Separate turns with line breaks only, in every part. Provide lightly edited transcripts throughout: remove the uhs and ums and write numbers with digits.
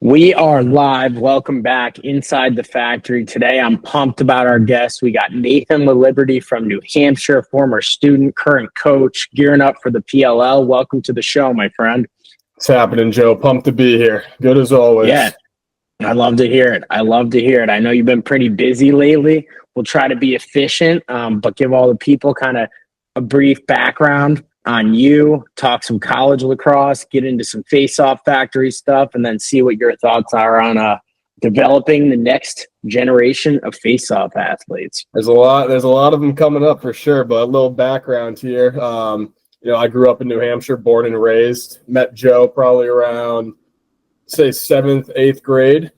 We are live. Welcome back inside the factory. Today, I'm pumped about our guests. We got Nathan Laliberte from New Hampshire, former student, current coach, gearing up for the PLL. Welcome to the show, my friend.
What's happening, Joe? Pumped to be here. Good as always.
Yeah, I love to hear it. I know you've been pretty busy lately. We'll try to be efficient, but give all the people kind of a brief background on you, talk some college lacrosse, get into some face-off factory stuff, and then see what your thoughts are on developing the next generation of face-off athletes.
There's a lot of them coming up for sure, but a little background here. I grew up in New Hampshire, born and raised. Met Joe probably around, say, 7th, 8th grade,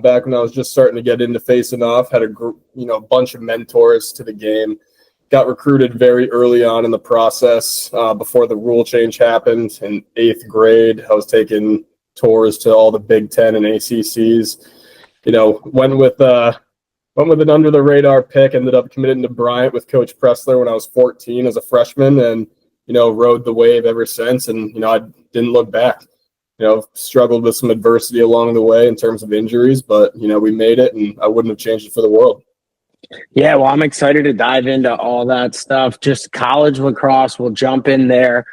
back when I was just starting to get into facing off. Had a bunch of mentors to the game. Got recruited very early on in the process before the rule change happened. In 8th grade, I was taking tours to all the Big Ten and ACCs. Went with an under the radar pick. Ended up committing to Bryant with Coach Pressler when I was 14 as a freshman, and rode the wave ever since. And I didn't look back. Struggled with some adversity along the way in terms of injuries, but we made it, and I wouldn't have changed it for the world.
Yeah, well, I'm excited to dive into all that stuff. Just college lacrosse, we'll jump in there.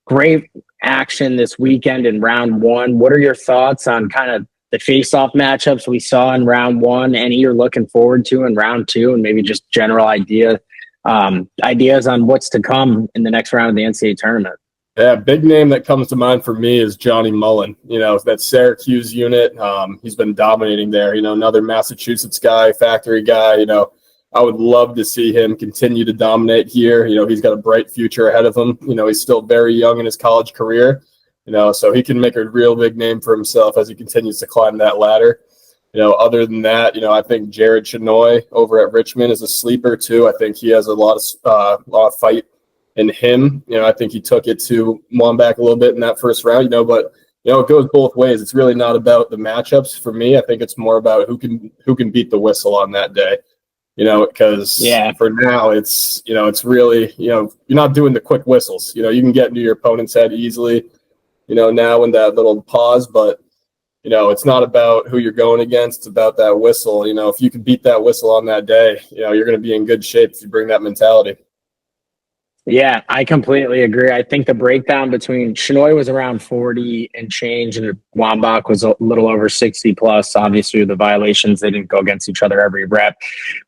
Great action this weekend in round one. What are your thoughts on kind of the face-off matchups we saw in round one? Any you're looking forward to in round two, and maybe just general ideas on what's to come in the next round of the NCAA tournament?
Yeah, big name that comes to mind for me is Johnny Mullen. That Syracuse unit. He's been dominating there. Another Massachusetts guy, factory guy. I would love to see him continue to dominate here. He's got a bright future ahead of him. He's still very young in his college career. So he can make a real big name for himself as he continues to climb that ladder. Other than that, I think Jared Chenoy over at Richmond is a sleeper too. I think he has a lot of fight in him. I think he took it to Wambach a little bit in that first round, but it goes both ways. It's really not about the matchups for me. I think it's more about who can beat the whistle on that day, because for now it's really, you're not doing the quick whistles. You can get into your opponent's head easily, now in that little pause, but it's not about who you're going against. It's about that whistle. If you can beat that whistle on that day, you're going to be in good shape if you bring that mentality.
Yeah, I completely agree. I think the breakdown between Chenoy was around 40 and change, and Wambach was a little over 60 plus. Obviously, the violations, they didn't go against each other every rep.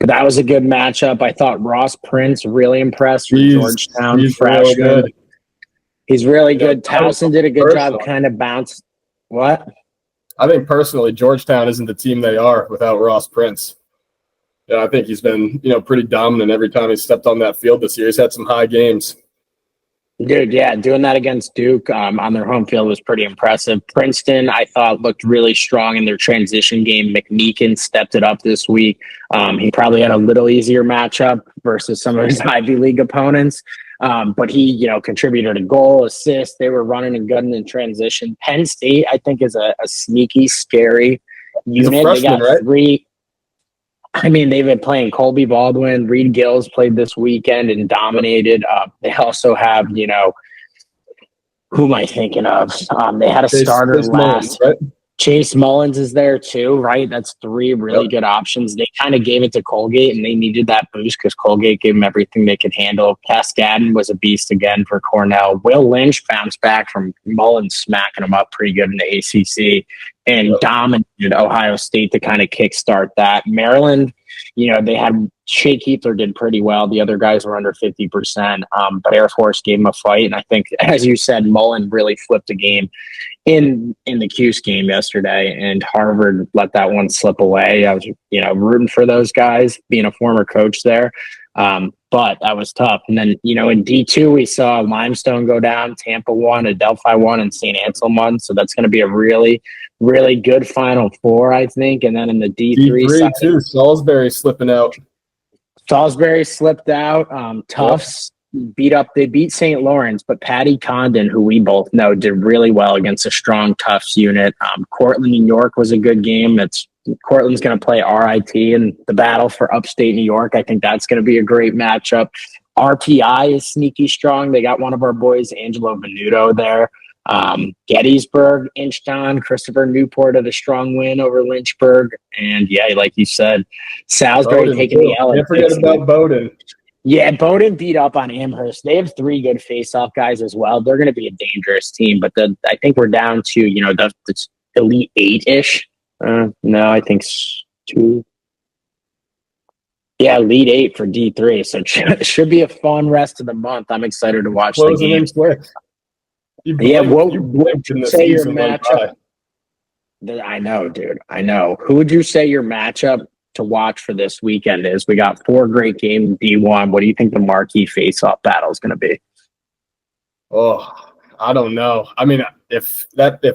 But that was a good matchup. I thought Ross Prince really impressed from Georgetown.
He's freshman. Really good.
He's really good. Towson did a good job kind of bounce. What?
I think personally, Georgetown isn't the team they are without Ross Prince. Yeah, I think he's been, pretty dominant every time he's stepped on that field this year. He's had some high games.
Dude, yeah, doing that against Duke on their home field was pretty impressive. Princeton, I thought, looked really strong in their transition game. McMeekin stepped it up this week. He probably had a little easier matchup versus some of his Ivy League opponents. But he, contributed a goal, assist. They were running and gunning in transition. Penn State, I think, is a sneaky, scary unit.
He's a freshman,
they got three. They've been playing Colby Baldwin. Reed Gills played this weekend and dominated. They also have, who am I thinking of? They had a starter last.
Mullins, right?
Chase Mullins is there too, right? That's three really good options. They kind of gave it to Colgate, and they needed that boost because Colgate gave them everything they could handle. Cascadden was a beast again for Cornell. Will Lynch bounced back from Mullins smacking them up pretty good in the ACC and dominated Ohio State to kind of kickstart that. Maryland, they had Shea Keithler did pretty well. The other guys were under 50%, but Air Force gave him a fight. And I think, as you said, Mullen really flipped the game in the Cuse game yesterday, and Harvard let that one slip away. I was, rooting for those guys, being a former coach there. But that was tough. And then, in D2, we saw Limestone go down, Tampa won, Adelphi won, and St. Anselm won. So that's going to be a really, really good Final Four, I think. And then in the D3
side, too, Salisbury slipping out.
Salisbury slipped out. Tufts they beat St. Lawrence, but Patty Condon, who we both know, did really well against a strong Tufts unit. Cortland, New York was a good game. Cortland's going to play RIT in the battle for upstate New York. I think that's going to be a great matchup. RPI is sneaky strong. They got one of our boys, Angelo Venuto, there. Gettysburg inched on. Christopher Newport had a strong win over Lynchburg. And yeah, like you said, Salisbury
Bowdoin,
taking
too.
the L.
Can't forget about Bowdoin.
Yeah, Bowdoin beat up on Amherst. They have 3 good face-off guys as well. They're going to be a dangerous team, but I think we're down to, the Elite 8-ish. No, I think 2. Yeah, Elite 8 for D3. So it should be a fun rest of the month. I'm excited to watch the game.
Quick.
Yeah, what would you say your
went
matchup? I know, dude. I know. Who would you say your matchup to watch for this weekend is? We got 4 great games in D1. What do you think the marquee face-off battle is going to be?
Oh, I don't know. I mean, if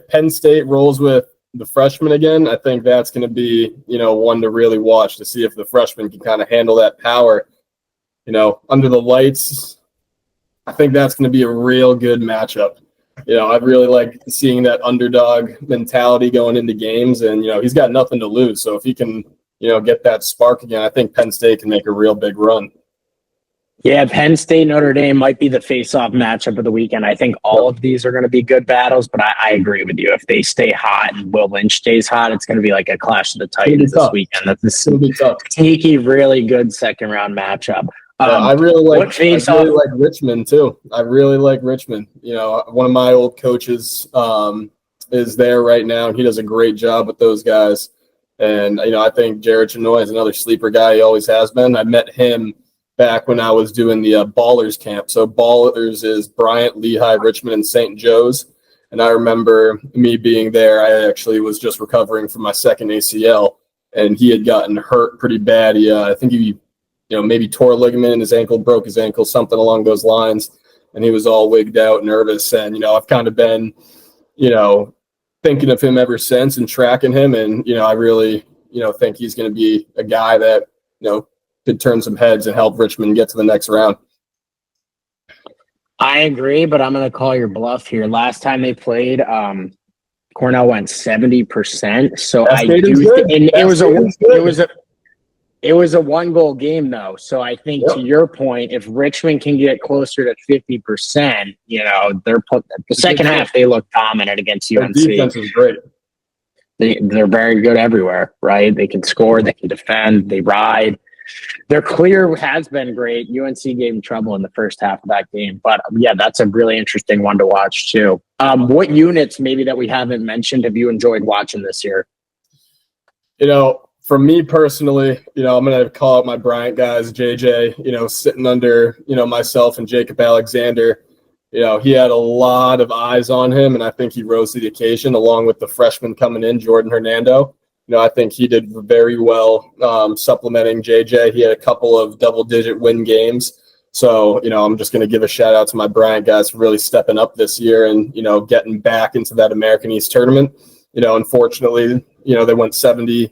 Penn State rolls with the freshmen again, I think that's going to be, one to really watch to see if the freshmen can kind of handle that power, under the lights. I think that's going to be a real good matchup. I really like seeing that underdog mentality going into games, and, he's got nothing to lose. So if he can, get that spark again, I think Penn State can make a real big run.
Yeah, Penn State, Notre Dame might be the face-off matchup of the weekend. I think all of these are going to be good battles, but I agree with you. If they stay hot and Will Lynch stays hot, it's going to be like a clash of the Titans this weekend. That's a sneaky, really good second-round matchup.
I really like Richmond too. I really like Richmond. One of my old coaches is there right now, and he does a great job with those guys. And I think Jared Chenoy is another sleeper guy. He always has been. I met him back when I was doing the Ballers camp. So Ballers is Bryant, Lehigh, Richmond, and St. Joe's. And I remember me being there. I actually was just recovering from my second ACL, and he had gotten hurt pretty bad. I think he maybe tore a ligament in his ankle, broke his ankle, something along those lines. And he was all wigged out, nervous. And, I've kind of been, thinking of him ever since and tracking him. And, I really, think he's going to be a guy that, could turn some heads and help Richmond get to the next round.
I agree, but I'm going to call your bluff here. Last time they played, Cornell went 70%. So I do, and it was a 1-goal game though. So I think to your point, if Richmond can get closer to 50%, they're the second half they look dominant against UNC.
Their defense is great.
They're very good everywhere, right? They can score, they can defend, they ride. Their clear has been great. UNC gave them trouble in the first half of that game. But yeah, that's a really interesting one to watch too. What units maybe that we haven't mentioned have you enjoyed watching this year?
For me personally, I'm going to call out my Bryant guys, JJ, sitting under, myself and Jacob Alexander. He had a lot of eyes on him, and I think he rose to the occasion along with the freshman coming in, Jordan Hernando. I think he did very well supplementing JJ. He had a couple of double-digit win games. So, I'm just going to give a shout-out to my Bryant guys for really stepping up this year and, getting back into that American East tournament. Unfortunately, they went 70%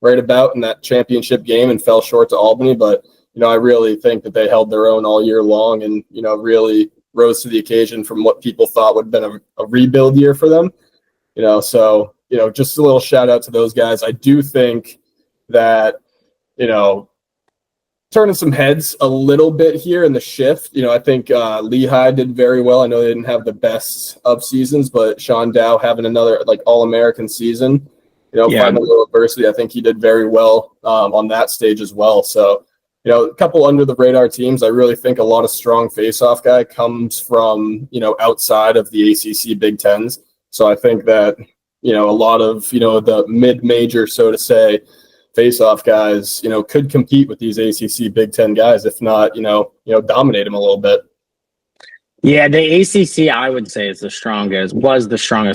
right about in that championship game and fell short to Albany. But, I really think that they held their own all year long and, really rose to the occasion from what people thought would have been a rebuild year for them. So, just a little shout out to those guys. I do think that, turning some heads a little bit here in the shift. I think Lehigh did very well. I know they didn't have the best of seasons, but Sean Dow having another All-American season, fighting a little adversity. I think he did very well on that stage as well. So, a couple under the radar teams. I really think a lot of strong face-off guy comes from, outside of the ACC Big Tens. So I think that, a lot of, the mid-major, so to say, face-off guys, could compete with these ACC Big Ten guys, if not, dominate them a little bit.
Yeah, the ACC, I would say, was the strongest.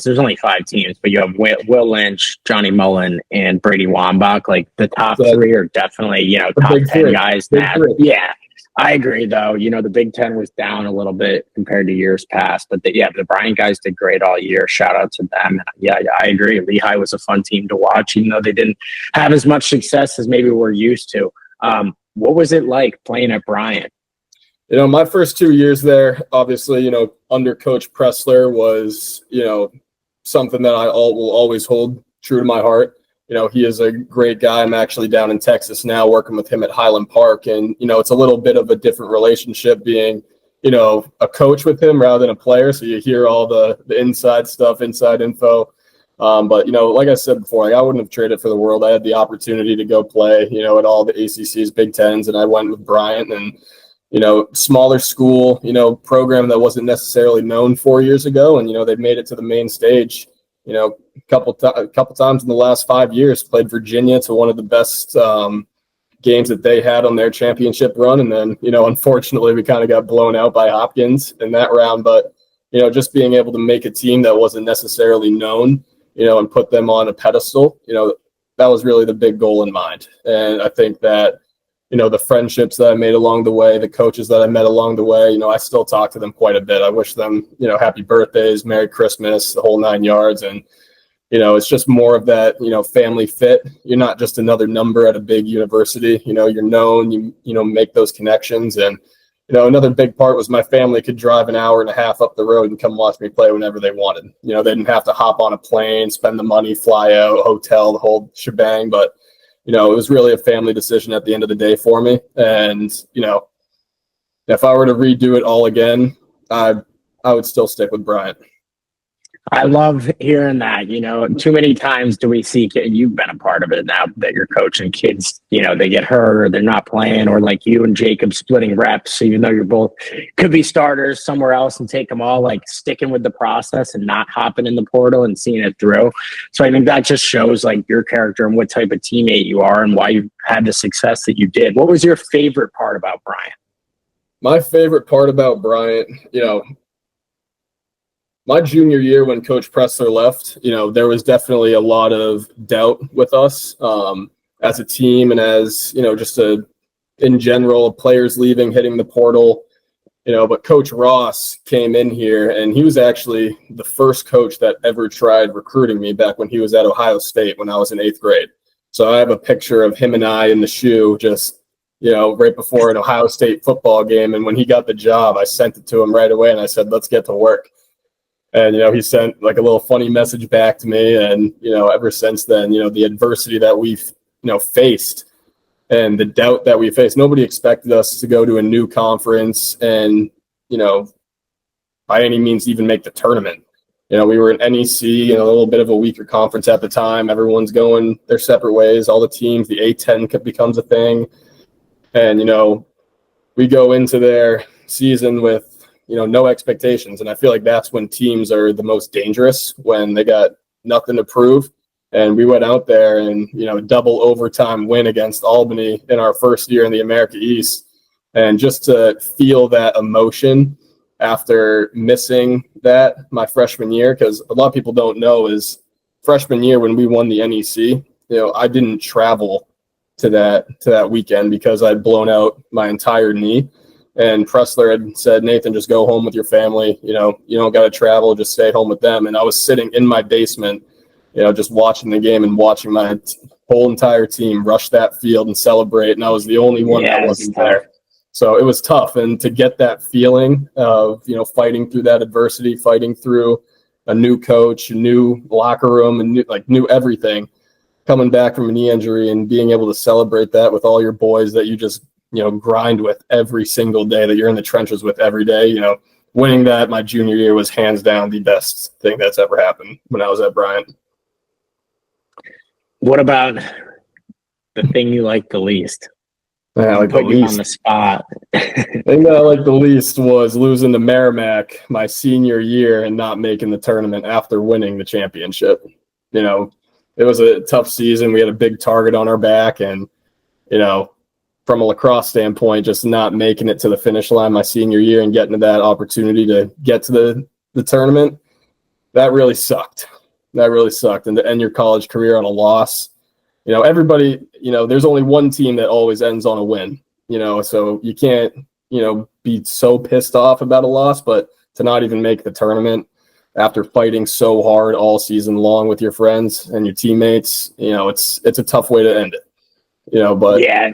There's only 5 teams, but you have Will Lynch, Johnny Mullen, and Brady Wambach. Like, the top 3 are definitely, top 10 guys. Yeah, I agree, though. The Big Ten was down a little bit compared to years past. But, the Bryant guys did great all year. Shout out to them. Yeah, I agree. Lehigh was a fun team to watch, even though they didn't have as much success as maybe we're used to. What was it like playing at Bryant?
My first 2 years there, obviously, under Coach Pressler was, something that I will always hold true to my heart. He is a great guy. I'm actually down in Texas now working with him at Highland Park. And, it's a little bit of a different relationship being, a coach with him rather than a player. So you hear all the inside stuff, inside info. But, like I said before, like I wouldn't have traded for the world. I had the opportunity to go play, at all the ACC's Big Tens, and I went with Bryant and, smaller school, program that wasn't necessarily known 4 years ago. And, they've made it to the main stage, a couple times in the last 5 years, played Virginia to one of the best games that they had on their championship run. And then, unfortunately, we kind of got blown out by Hopkins in that round. But, just being able to make a team that wasn't necessarily known, and put them on a pedestal, that was really the big goal in mind. And I think that, the friendships that I made along the way, the coaches that I met along the way, I still talk to them quite a bit. I wish them, happy birthdays, Merry Christmas, the whole 9 yards. And, it's just more of that, family fit. You're not just another number at a big university, you're known, you make those connections. And, another big part was my family could drive an hour and a half up the road and come watch me play whenever they wanted. They didn't have to hop on a plane, spend the money, fly out, hotel, the whole shebang. But, it was really a family decision at the end of the day for me. And, if I were to redo it all again, I would still stick with Bryant.
I love hearing that. Too many times do we see, you've been a part of it now that you're coaching kids, they get hurt or they're not playing, or like you and Jacob splitting reps, even though you're both could be starters somewhere else and take them all, like sticking with the process and not hopping in the portal and seeing it through. So I think that just shows like your character and what type of teammate you are and why you've had the success that you did. What was your favorite part about Bryant?
My favorite part about Bryant, my junior year when Coach Pressler left, there was definitely a lot of doubt with us as a team and as, just in general, players leaving, hitting the portal, but Coach Ross came in here and he was actually the first coach that ever tried recruiting me back when he was at Ohio State when I was in 8th grade. So I have a picture of him and I in the shoe just, right before an Ohio State football game. And when he got the job, I sent it to him right away and I said, let's get to work. And, he sent like a little funny message back to me. And, ever since then, the adversity that we've, faced and the doubt that we faced, nobody expected us to go to a new conference and, by any means even make the tournament. We were an NEC, a little bit of a weaker conference at the time. Everyone's going their separate ways. All the teams, the A-10 becomes a thing. And, we go into their season with, no expectations. And I feel like that's when teams are the most dangerous, when they got nothing to prove. And we went out there and, double overtime win against Albany in our first year in the America East. And just to feel that emotion after missing that my freshman year, because a lot of people don't know is freshman year when we won the NEC, I didn't travel to that weekend because I'd blown out my entire knee. And Pressler had said, Nathan, just go home with your family. You don't got to travel, just stay home with them. And I was sitting in my basement, just watching the game and watching my whole entire team rush that field and celebrate. And I was the only one that wasn't there. So it was tough. And to get that feeling of, fighting through that adversity, fighting through a new coach, a new locker room, and new everything, coming back from a knee injury and being able to celebrate that with all your boys that you just grind with every single day, that you're in the trenches with every day. Winning that my junior year was hands down the best thing that's ever happened when I was at Bryant.
What about the thing you like the least?
Yeah, like
put you on the spot.
The thing that I like the least was losing to Merrimack my senior year and not making the tournament after winning the championship. It was a tough season. We had a big target on our back, and from a lacrosse standpoint, just not making it to the finish line my senior year and getting to that opportunity to get to the tournament, that really sucked. And to end your college career on a loss, everybody, there's only one team that always ends on a win, so you can't, be so pissed off about a loss, but to not even make the tournament after fighting so hard all season long with your friends and your teammates, it's a tough way to end it, but
yeah.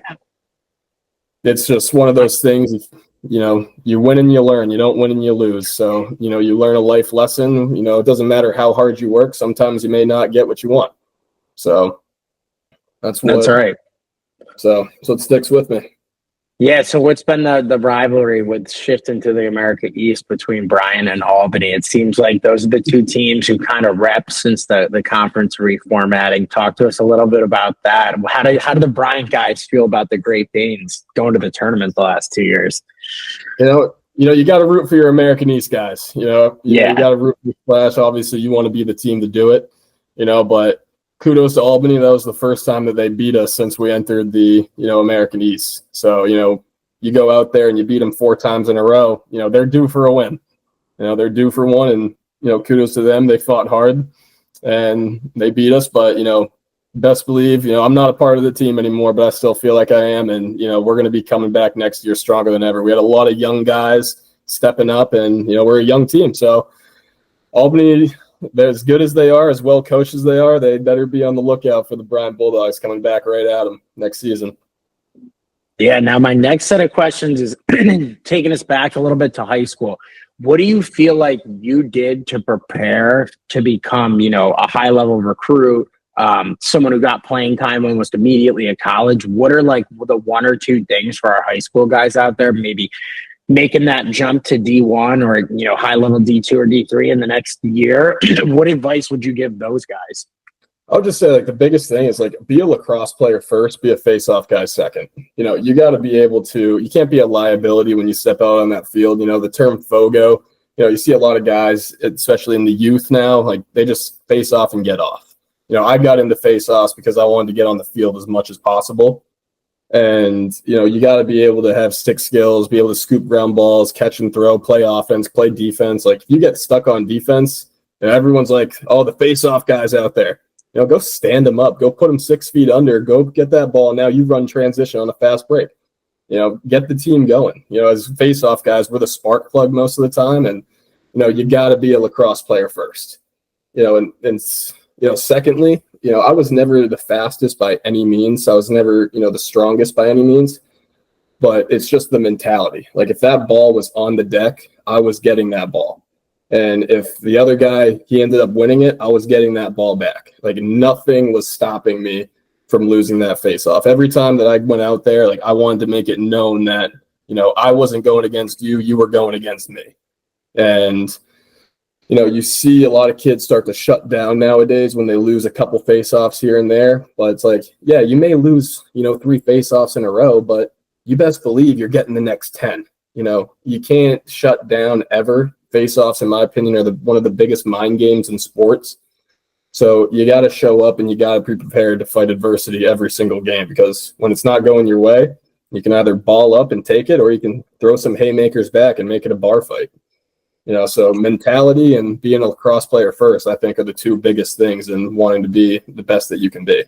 It's just one of those things, you win and you learn, you don't win and you lose. So, you learn a life lesson, it doesn't matter how hard you work. Sometimes you may not get what you want. So that's right.
So
So it sticks with me.
Yeah, so what's been the rivalry with shifting to the America East between Bryan and Albany? It seems like those are the two teams who kind of rep since the conference reformatting. Talk to us a little bit about that. How do the Bryan guys feel about the Great Danes going to the tournament the last 2 years?
You got to root for your American East guys. You
Yeah.
got to root for Splash. Obviously, you want to be the team to do it. But kudos to Albany. That was the first time that they beat us since we entered the American East. So you go out there and you beat them 4 times in a row. They're due for a win. They're due for one, and kudos to them. They fought hard and they beat us. But best believe I'm not a part of the team anymore, but I still feel like I am, and we're going to be coming back next year stronger than ever. We had a lot of young guys stepping up, and we're a young team. So Albany, they're as good as they are, as well coached as they are. They better be on the lookout for the Bryan Bulldogs coming back right at them next season.
Yeah, now my next set of questions is taking us back a little bit to high school. What do you feel like you did to prepare to become, a high level recruit, someone who got playing time almost immediately in college? What are like the one or two things for our high school guys out there, maybe making that jump to D1 or, high level D2 or D3 in the next year? What advice would you give those guys?
I'll just say, the biggest thing is, be a lacrosse player first, be a face-off guy second. You got to be able to – you can't be a liability when you step out on that field. The term FOGO, you see a lot of guys, especially in the youth now, they just face off and get off. I got into face-offs because I wanted to get on the field as much as possible. And, you got to be able to have stick skills, be able to scoop ground balls, catch and throw, play offense, play defense. If you get stuck on defense, everyone's like, oh, the face-off guy's out there. Go stand them up. Go put them 6 feet under. Go get that ball. Now you run transition on a fast break. Get the team going. As face-off guys, we're the spark plug most of the time. And, you got to be a lacrosse player first. Secondly, I was never the fastest by any means. I was never, the strongest by any means. But it's just the mentality. If that ball was on the deck, I was getting that ball. And if the other guy, he ended up winning it, I was getting that ball back. Nothing was stopping me from losing that face-off. Every time that I went out there, I wanted to make it known that, I wasn't going against you, you were going against me. And, you see a lot of kids start to shut down nowadays when they lose a couple face-offs here and there. But it's yeah, you may lose, 3 face-offs in a row, but you best believe you're getting the next 10. You can't shut down ever. Face-offs, in my opinion, are one of the biggest mind games in sports. So you got to show up and you got to be prepared to fight adversity every single game, because when it's not going your way, you can either ball up and take it, or you can throw some haymakers back and make it a bar fight. So mentality and being a lacrosse player first, I think, are the two biggest things in wanting to be the best that you can be.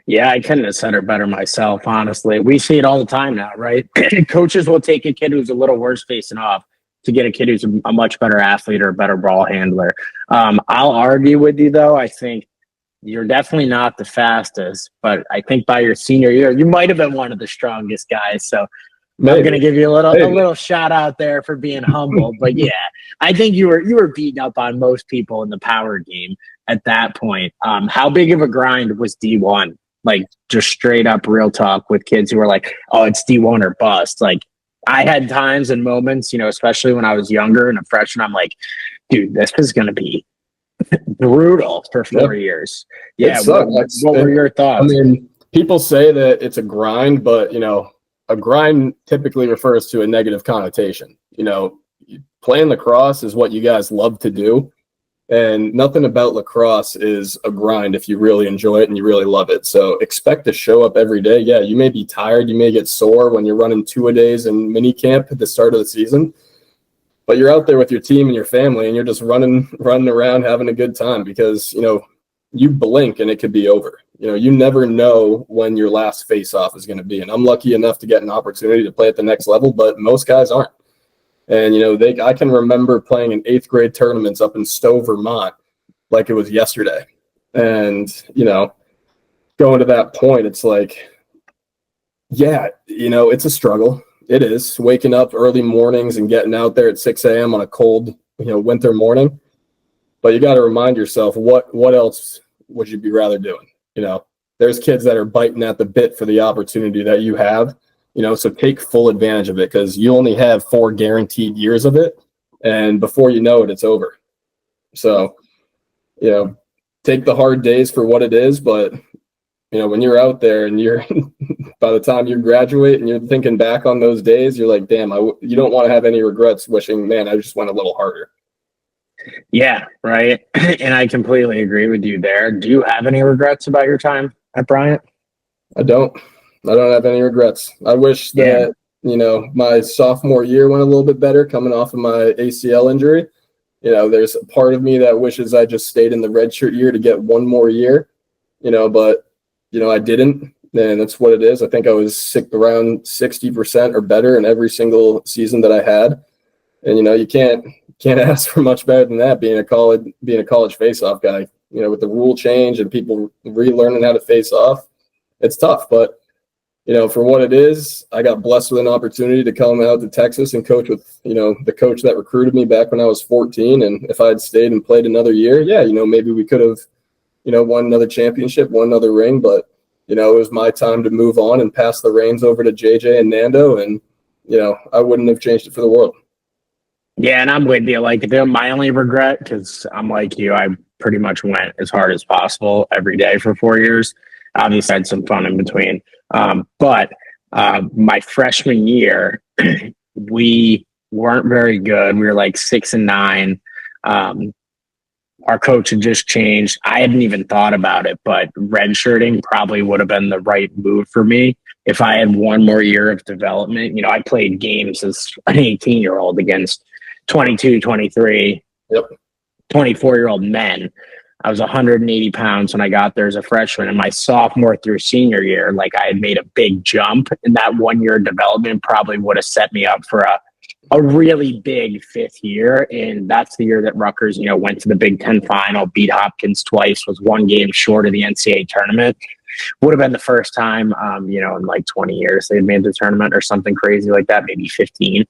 Yeah, I couldn't have said it better myself, honestly. We see it all the time now, right? Coaches will take a kid who's a little worse facing off to get a kid who's a much better athlete or a better ball handler. I'll argue with you, though. I think you're definitely not the fastest, but I think by your senior year, you might have been one of the strongest guys. So maybe. I'm going to give you a little shout out there for being humble. But yeah, I think you were beating up on most people in the power game at that point. How big of a grind was D1? Just straight up real talk with kids who were like, oh, it's D1 or bust. I had times and moments, especially when I was younger and a freshman, I'm like, dude, this is going to be brutal for 4 years. Yeah. What were your thoughts?
People say that it's a grind, but, a grind typically refers to a negative connotation. Playing lacrosse is what you guys love to do. And nothing about lacrosse is a grind if you really enjoy it and you really love it. So expect to show up every day. Yeah, you may be tired. You may get sore when you're running 2-a-days in mini camp at the start of the season. But you're out there with your team and your family, and you're just running around having a good time, because, you blink and it could be over. You never know when your last face-off is going to be. And I'm lucky enough to get an opportunity to play at the next level, but most guys aren't. And, I can remember playing in 8th grade tournaments up in Stowe, Vermont, like it was yesterday. And, going to that point, it's yeah, it's a struggle. It is, waking up early mornings and getting out there at 6 a.m. on a cold, winter morning. But you got to remind yourself, what else would you be rather doing? There's kids that are biting at the bit for the opportunity that you have. So take full advantage of it, because you only have 4 guaranteed years of it, and before you know it, it's over. So, take the hard days for what it is, but when you're out there and you're by the time you graduate and you're thinking back on those days, you're like, damn, you don't want to have any regrets wishing, man, I just went a little harder.
Yeah, right. And I completely agree with you there. Do you have any regrets about your time at Bryant?
I don't have any regrets. I wish that, my sophomore year went a little bit better coming off of my ACL injury. There's a part of me that wishes I just stayed in the redshirt year to get one more year, but I didn't, and that's what it is. I think I was sick around 60% or better in every single season that I had. And, you can't ask for much better than that, being a college face-off guy, with the rule change and people relearning how to face off. It's tough, but, for what it is, I got blessed with an opportunity to come out to Texas and coach with, the coach that recruited me back when I was 14. And if I had stayed and played another year, maybe we could have, won another championship, won another ring, but, it was my time to move on and pass the reins over to JJ and Nando. And, I wouldn't have changed it for the world.
Yeah, and I'm with you. Like, my only regret, because I'm like you, I pretty much went as hard as possible every day for 4 years. Obviously, I had some fun in between. But my freshman year, we weren't very good. We were like 6-9. Our coach had just changed. I hadn't even thought about it, but redshirting probably would have been the right move for me if I had one more year of development. I played games as an 18-year-old against 22, 23, 24-year-old men. I was 180 pounds when I got there as a freshman, and my sophomore through senior year, like, I had made a big jump, and that 1 year of development probably would have set me up for a really big 5th year. And that's the year that Rutgers, went to the Big Ten final, beat Hopkins twice, was 1 game short of the NCAA tournament. Would have been the first time, in like 20 years they had made the tournament or something crazy like that, maybe 15.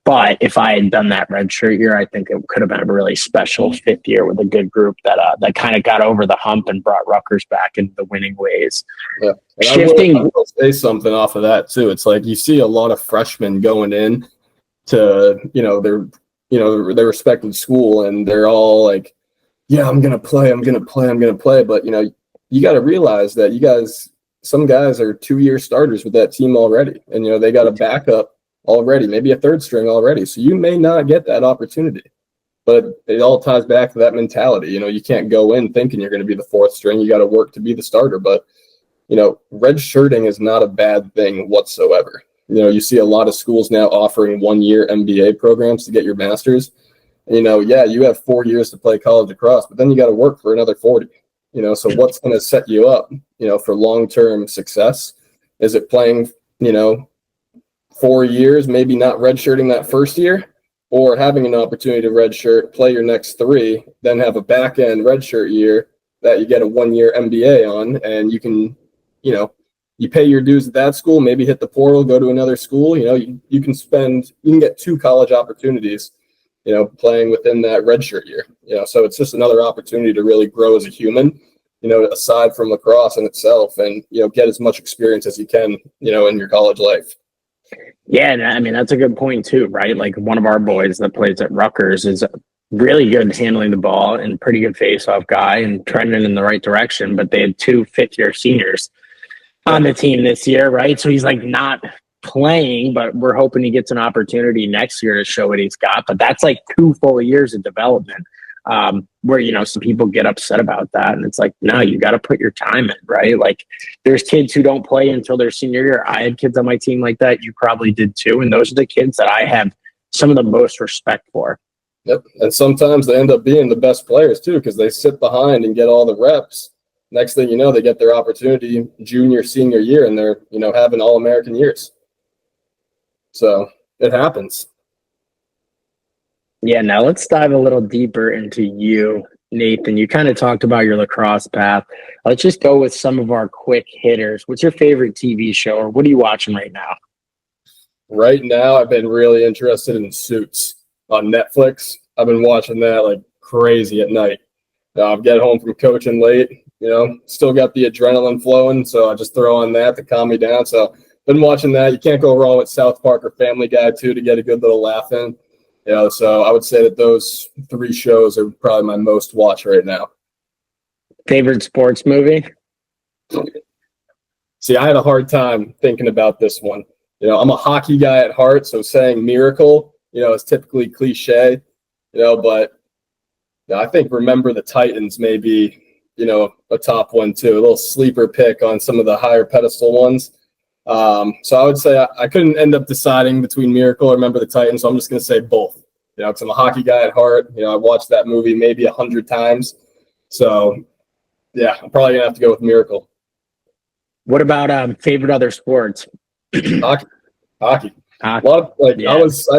But if I had done that redshirt year, I think it could have been a really special 5th year with a good group that kind of got over the hump and brought Rutgers back into the winning ways.
Yeah, I will say something off of that too. It's like you see a lot of freshmen going in to their respective school, and they're all like, "Yeah, I'm gonna play. But you got to realize that some guys are 2-year starters with that team already, and they got a backup already, maybe a 3rd string already. So you may not get that opportunity, but it all ties back to that mentality. You can't go in thinking you're going to be the 4th string. You got to work to be the starter. But, red shirting is not a bad thing whatsoever. You see a lot of schools now offering 1-year MBA programs to get your master's. And, you have 4 years to play college lacrosse, but then you got to work for another 40. So what's going to set you up, for long-term success? Is it playing, 4 years, maybe not redshirting that first year, or having an opportunity to redshirt, play your next 3, then have a back-end redshirt year that you get a 1-year MBA on, and you can, you pay your dues at that school, maybe hit the portal, go to another school. You can get 2 college opportunities, playing within that redshirt year. So it's just another opportunity to really grow as a human, aside from lacrosse in itself, and get as much experience as you can, in your college life.
Yeah, and I mean, that's a good point too, right? Like, one of our boys that plays at Rutgers is really good handling the ball and pretty good face-off guy and trending in the right direction, but they had 2 fifth-year seniors on the team this year, right? So he's like not playing, but we're hoping he gets an opportunity next year to show what he's got. But that's like 2 full years of development, where, some people get upset about that. And it's like, no, you got to put your time in, right? Like, there's kids who don't play until their senior year. I had kids on my team like that. You probably did too. And those are the kids that I have some of the most respect for.
Yep. And sometimes they end up being the best players too, because they sit behind and get all the reps. Next thing you know, they get their opportunity junior, senior year, and they're, having All-American years. So it happens.
Yeah, now let's dive a little deeper into you, Nathan. You kind of talked about your lacrosse path. Let's just go with some of our quick hitters. What's your favorite TV show, or what are you watching right now?
Right now, I've been really interested in Suits on Netflix. I've been watching that like crazy at night. I get home from coaching late, still got the adrenaline flowing, so I just throw on that to calm me down. So been watching that. You can't go wrong with South Park or Family Guy too to get a good little laugh in. So I would say that those 3 shows are probably my most watched right now.
Favorite sports movie?
See, I had a hard time thinking about this one. I'm a hockey guy at heart, so saying Miracle, is typically cliche, but I think Remember the Titans may be, a top one too, a little sleeper pick on some of the higher pedestal ones. So I would say I couldn't end up deciding between Miracle or Remember the Titans, so I'm just going to say both. Because I'm a hockey guy at heart. I watched that movie maybe 100 times. So, yeah, I'm probably going to have to go with Miracle.
What about favorite other sports?
Hockey.
Hockey.
I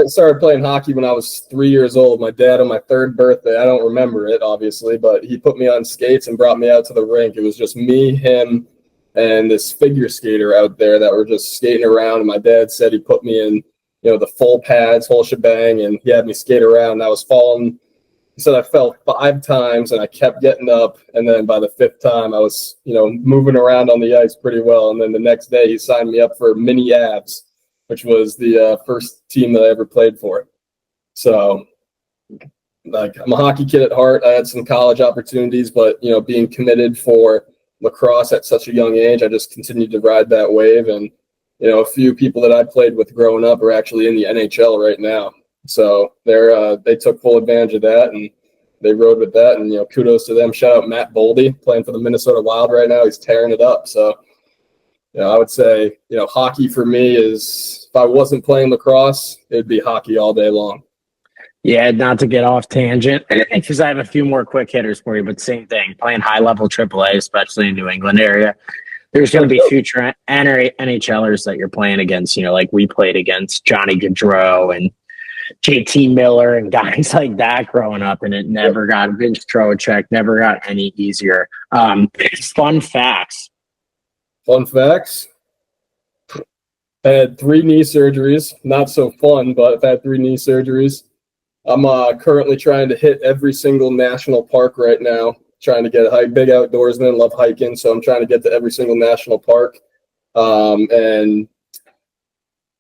started playing hockey when I was 3 years old. My dad on my 3rd birthday, I don't remember it obviously, but he put me on skates and brought me out to the rink. It was just me, him, and this figure skater out there that were just skating around. And my dad said he put me in, the full pads, whole shebang, and he had me skate around. And I was falling. He said I fell 5 times and I kept getting up. And then by the 5th time, I was, moving around on the ice pretty well. And then the next day he signed me up for Mini Avs, which was the first team that I ever played for. So, I'm a hockey kid at heart. I had some college opportunities, but, being committed for lacrosse at such a young age, I just continued to ride that wave. And, a few people that I played with growing up are actually in the NHL right now. So they took full advantage of that and they rode with that. And, kudos to them. Shout out Matt Boldy playing for the Minnesota Wild right now. He's tearing it up. So, I would say, hockey for me is, if I wasn't playing lacrosse, it'd be hockey all day long.
Yeah, not to get off tangent, because I have a few more quick hitters for you, but same thing. Playing high-level AAA, especially in New England area, there's going to be future NHLers that you're playing against, like we played against Johnny Gaudreau and JT Miller and guys like that growing up, and it never got Vince Trocheck, never got any easier. Fun facts.
Fun facts. I had 3 knee surgeries. Not so fun, but I've had 3 knee surgeries. I'm currently trying to hit every single national park right now, trying to get big outdoorsman, love hiking. So I'm trying to get to every single national park. And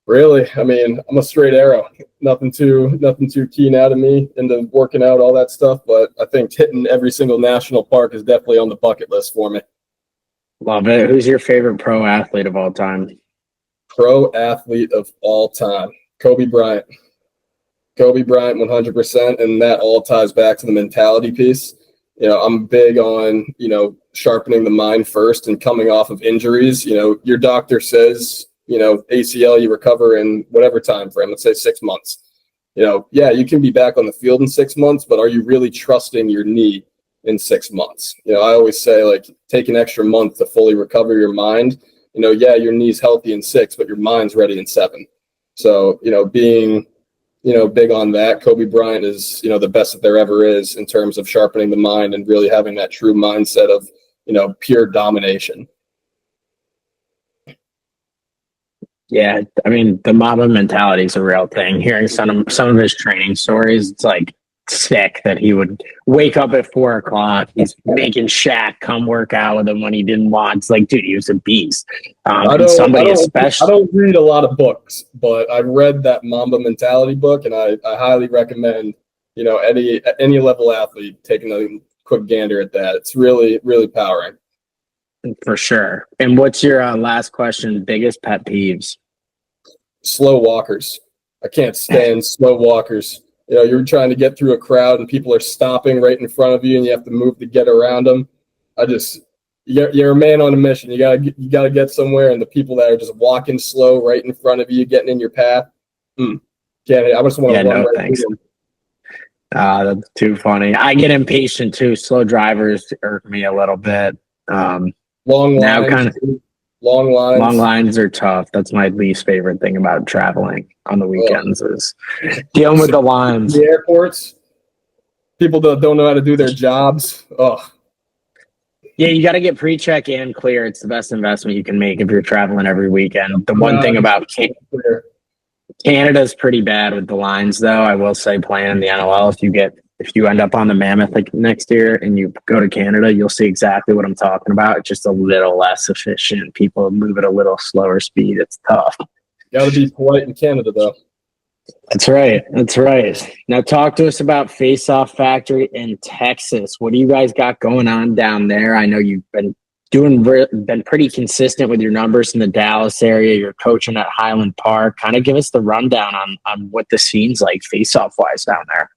really, I'm a straight arrow. Nothing too keen out of me into working out, all that stuff. But I think hitting every single national park is definitely on the bucket list for me.
Love it. Who's your favorite pro athlete of all time?
Pro athlete of all time. Kobe Bryant. Kobe Bryant 100%, and that all ties back to the mentality piece. I'm big on, sharpening the mind first and coming off of injuries. Your doctor says, ACL, you recover in whatever time frame, let's say 6 months. Yeah, you can be back on the field in 6 months, but are you really trusting your knee in 6 months? I always say, take an extra month to fully recover your mind. Yeah, your knee's healthy in 6, but your mind's ready in 7. So, being big on that. Kobe Bryant is, the best that there ever is in terms of sharpening the mind and really having that true mindset of, pure domination.
Yeah, the Mamba mentality is a real thing. Hearing some of his training stories, it's sick that he would wake up at 4 o'clock. He's making Shaq come work out with him when he didn't want. It's dude, he was a beast. I
don't read a lot of books, but I read that Mamba mentality book, and I highly recommend, any level athlete taking a quick gander at that. It's really, really powering.
For sure. And what's your last question? Biggest pet peeves?
Slow walkers. I can't stand slow walkers. You're trying to get through a crowd and people are stopping right in front of you and you have to move to get around them. You're a man on a mission. You gotta get somewhere, and the people that are just walking slow right in front of you, getting in your path. I just want to run.
Thanks. That's too funny. I get impatient too. Slow drivers irk me a little bit. Long lines are tough. That's my least favorite thing about traveling on the weekends is dealing with the lines.
The airports, people that don't know how to do their jobs. Oh,
yeah, you got to get pre-check and clear. It's the best investment you can make if you're traveling every weekend. The one thing about Canada's pretty bad with the lines, though. I will say, playing in the NLL, if you end up on the Mammoth like next year and you go to Canada, you'll see exactly what I'm talking about. It's just a little less efficient. People move at a little slower speed. It's tough.
Got to be polite in Canada, though.
That's right. That's right. Now talk to us about Face Off Factory in Texas. What do you guys got going on down there? I know you've been been pretty consistent with your numbers in the Dallas area. You're coaching at Highland Park. Kind of give us the rundown on what the scene's like face off wise down there.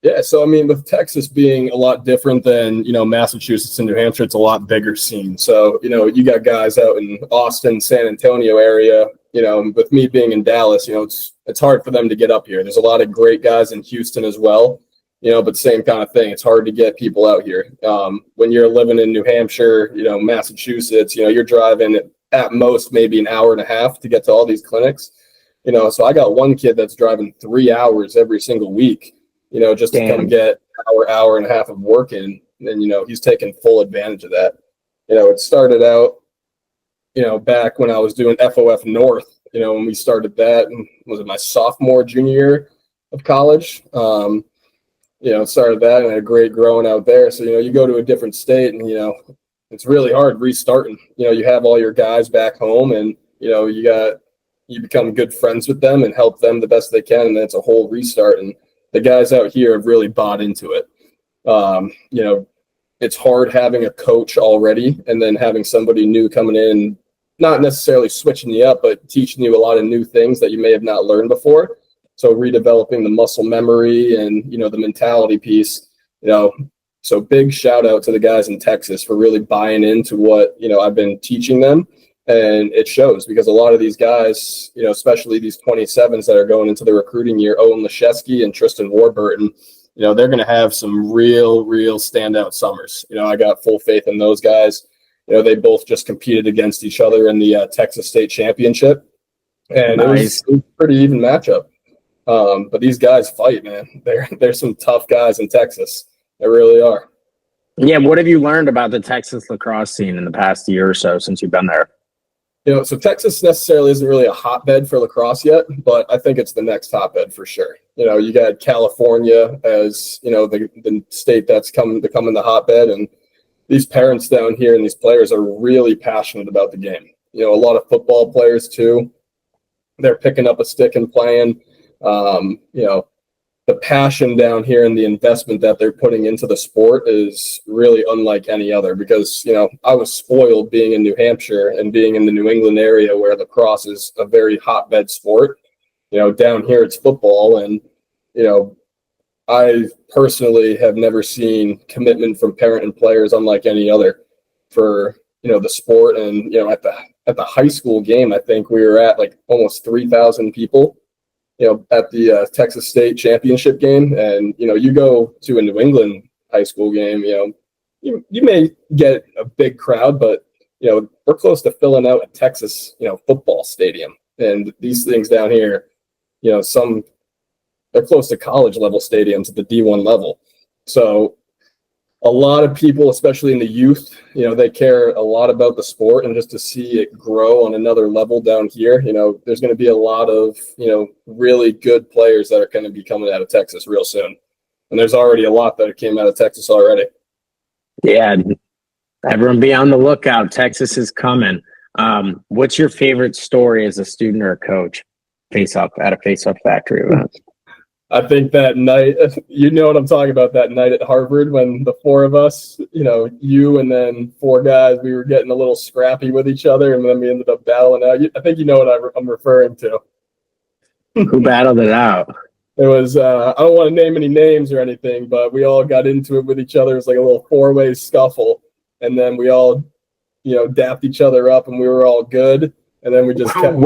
Yeah, so I mean, with Texas being a lot different than, Massachusetts and New Hampshire, it's a lot bigger scene. So, you got guys out in Austin, San Antonio area, with me being in Dallas, it's hard for them to get up here. There's a lot of great guys in Houston as well, but same kind of thing. It's hard to get people out here. When you're living in New Hampshire, Massachusetts, you're driving at most maybe an hour and a half to get to all these clinics. So I got one kid that's driving 3 hours every single week, just to come get an hour and a half of work in. And, he's taking full advantage of that. It started out, back when I was doing FOF North, when we started that, and was it my sophomore, junior year of college? Started that and had a great growing out there. So, you go to a different state and, it's really hard restarting. You have all your guys back home and, you become good friends with them and help them the best they can. And then it's a whole restart. And the guys out here have really bought into it. It's hard having a coach already and then having somebody new coming in, not necessarily switching you up, but teaching you a lot of new things that you may have not learned before. So redeveloping the muscle memory and, the mentality piece, so big shout out to the guys in Texas for really buying into what, I've been teaching them. And it shows because a lot of these guys, especially these 27s that are going into the recruiting year, Owen Leszewski and Tristan Warburton, they're going to have some real standout summers. I got full faith in those guys. They both just competed against each other in the Texas State Championship. And
Nice.
it was a pretty even matchup. But these guys fight, man. They're some tough guys in Texas. They really are.
Yeah. What have you learned about the Texas lacrosse scene in the past year or so since you've been there?
So Texas necessarily isn't really a hotbed for lacrosse yet, but I think it's the next hotbed for sure. You got California as, the state that's becoming the hotbed. And these parents down here and these players are really passionate about the game. A lot of football players too. They're picking up a stick and playing. The passion down here and the investment that they're putting into the sport is really unlike any other because, I was spoiled being in New Hampshire and being in the New England area where lacrosse is a very hotbed sport. Down here it's football and, I personally have never seen commitment from parent and players unlike any other for, the sport. And, at the high school game, I think we were at like almost 3,000 people. At the Texas State Championship game, and you go to a New England high school game, you may get a big crowd, but we're close to filling out a Texas football stadium, and these things down here, they're close to college level stadiums at the D1 level. So a lot of people, especially in the youth, they care a lot about the sport, and just to see it grow on another level down here, there's going to be a lot of, really good players that are going to be coming out of Texas real soon. And there's already a lot that came out of Texas already.
Yeah. Everyone be on the lookout. Texas is coming. What's your favorite story as a student or a coach? At a face-off factory event.
I think that night, you know what I'm talking about, that night at Harvard when the four of us, you and then four guys, we were getting a little scrappy with each other, and then we ended up battling out. I think you know what I'm referring to.
Who battled it out?
It was, I don't want to name any names or anything, but we all got into it with each other. It was like a little four-way scuffle, and then we all, dapped each other up, and we were all good. And then we just kept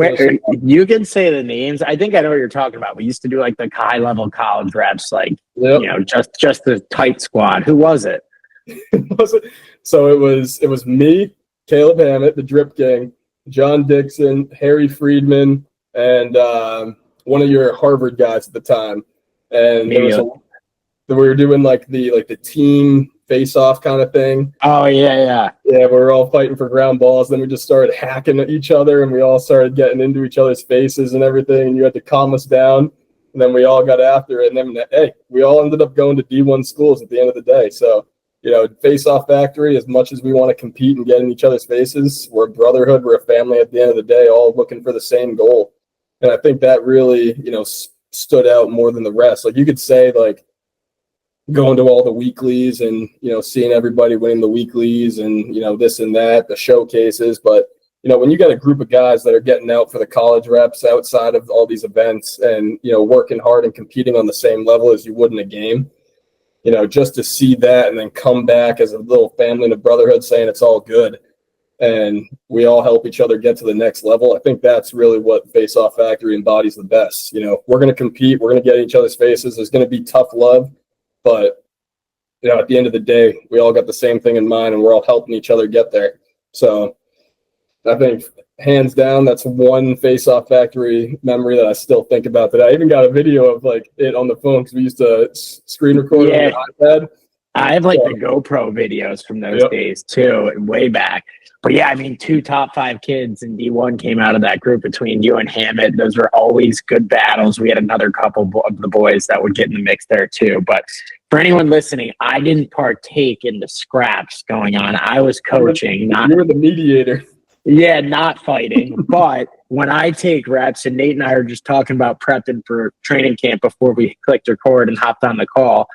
you can say the names. I think I know what you're talking about. We used to do like the high level college reps, like just the tight squad. Who was it?
So it was me, Caleb Hammett, the Drip Gang, John Dixon, Harry Friedman, and one of your Harvard guys at the time. And we were doing like the team face-off kind of thing.
Oh, yeah.
Yeah, we were all fighting for ground balls. Then we just started hacking at each other, and we all started getting into each other's faces and everything, and you had to calm us down. And then we all got after it. And then, hey, we all ended up going to D1 schools at the end of the day. So, Face-Off Factory, as much as we want to compete and get in each other's faces, we're a brotherhood, we're a family at the end of the day, all looking for the same goal. And I think that really, stood out more than the rest. Like, you could say, like, going to all the weeklies and, seeing everybody winning the weeklies and, this and that, the showcases. But, when you got a group of guys that are getting out for the college reps outside of all these events and, working hard and competing on the same level as you would in a game, just to see that and then come back as a little family and a brotherhood saying it's all good and we all help each other get to the next level. I think that's really what Face-Off Factory embodies the best. We're going to compete. We're going to get in each other's faces. There's going to be tough love, but at the end of the day, we all got the same thing in mind and we're all helping each other get there. So I think hands down, that's one Face-Off Factory memory that I still think about today. I even got a video of like it on the phone because we used to screen record on the iPad.
I have like the GoPro videos from those days too, way back. But yeah, I mean, 2 top 5 kids in D1 came out of that group between you and Hammett. Those were always good battles. We had another couple of the boys that would get in the mix there too. But for anyone listening, I didn't partake in the scraps going on. I was coaching.
You were the mediator.
Yeah, not fighting. But when I take reps, and Nate and I are just talking about prepping for training camp before we clicked record and hopped on the call.